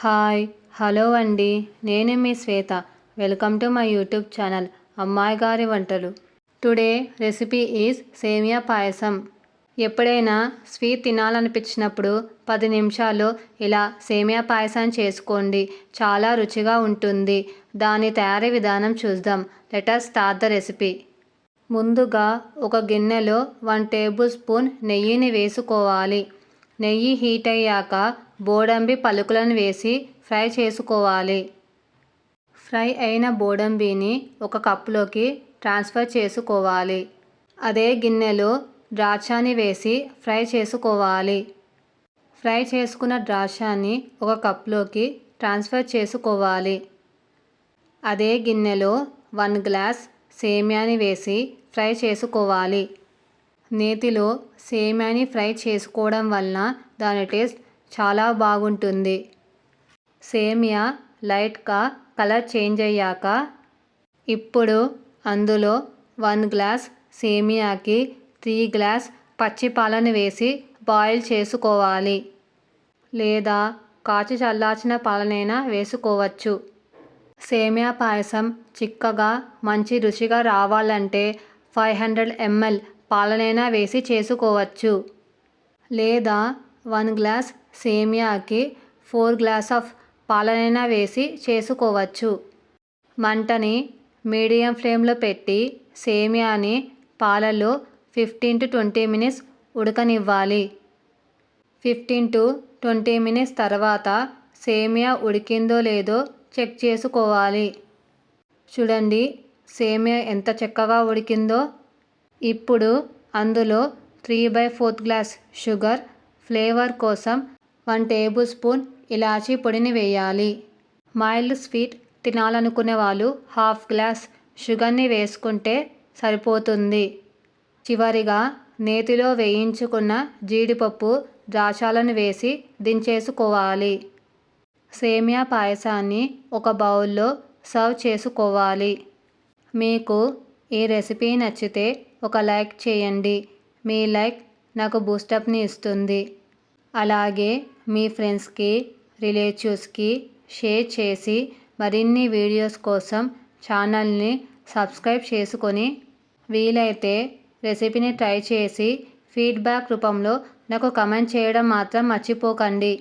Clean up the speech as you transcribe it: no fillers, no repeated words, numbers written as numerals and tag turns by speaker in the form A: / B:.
A: Hi hello అండి, నేను మీ Shweta. Welcome to my YouTube channel అమ్మాయి గారి వంటలు. టుడే రెసిపీ ఈజ్ సేమియా పాయసం. ఎప్పుడైనా స్వీట్ తినాలనిపించినప్పుడు 10 నిమిషాల్లో ఇలా సేమియా పాయసం చేసుకోండి. చాలా రుచిగా ఉంటుంది. దాని తయారీ విధానం చూద్దాం. Let us start the recipe. ముందుగా ఒక గిన్నెలో 1 టేబుల్ స్పూన్ నెయ్యిని వేసుకోవాలి. నెయ్యి హీట్ అయ్యాక బోడంబి పలుకులను వేసి ఫ్రై చేసుకోవాలి. ఫ్రై అయిన బోడంబిని ఒక కప్లోకి ట్రాన్స్ఫర్ చేసుకోవాలి. అదే గిన్నెలో ద్రాక్షని వేసి ఫ్రై చేసుకోవాలి. ఫ్రై చేసుకున్న ద్రాక్షని ఒక కప్లోకి ట్రాన్స్ఫర్ చేసుకోవాలి. అదే గిన్నెలో 1 గ్లాస్ సేమియాని వేసి ఫ్రై చేసుకోవాలి. నేతిలో సేమియాని ఫ్రై చేసుకోవడం వలన దాని టేస్ట్ చాలా బాగుంటుంది. సేమియా లైట్గా కలర్ చేంజ్ అయ్యాక ఇప్పుడు అందులో 1 గ్లాస్ సేమియాకి 3 గ్లాస్ పచ్చి పాలను వేసి బాయిల్ చేసుకోవాలి. లేదా కాచి చల్లార్చిన పాలనైనా వేసుకోవచ్చు. సేమియా పాయసం చిక్కగా మంచి రుచిగా రావాలంటే 500 ml పాలనైనా వేసి చేసుకోవచ్చు. లేదా 1 గ్లాస్ సేమియాకి 4 గ్లాస్ ఆఫ్ పాలనైనా వేసి చేసుకోవచ్చు. మంటని మీడియం ఫ్లేమ్లో పెట్టి సేమియాని పాలలో 15 to 20 మినిట్స్ ఉడకనివ్వాలి. 15 to 20 మినిట్స్ తర్వాత సేమియా ఉడికిందో లేదో చెక్ చేసుకోవాలి. చూడండి, సేమియా ఎంత చక్కగా ఉడికిందో. ఇప్పుడు అందులో 3/4 గ్లాస్ షుగర్, ఫ్లేవర్ కోసం 1 టేబుల్ స్పూన్ ఇలాచీ పొడిని వేయాలి. మైల్డ్ స్వీట్ తినాలనుకునే వాళ్ళు 1/2 గ్లాస్ షుగర్ని వేసుకుంటే సరిపోతుంది. చివరిగా నేతిలో వేయించుకున్న జీడిపప్పు, ద్రాక్షలను వేసి దించేసుకోవాలి. సేమియా పాయసాన్ని ఒక బౌల్లో సర్వ్ చేసుకోవాలి. మీకు ఈ రెసిపీ నచ్చితే ఒక లైక్ చేయండి. మీ లైక్ నాకు బూస్టప్ని ఇస్తుంది. అలాగే మీ ఫ్రెండ్స్కి, రిలేటివ్స్కి షేర్ చేసి మరిన్ని వీడియోస్ కోసం ఛానల్ని సబ్స్క్రైబ్ చేసుకొని వీలైతే రెసిపీని ట్రై చేసి ఫీడ్బ్యాక్ రూపంలో నాకు కమెంట్ చేయడం మాత్రం మర్చిపోకండి.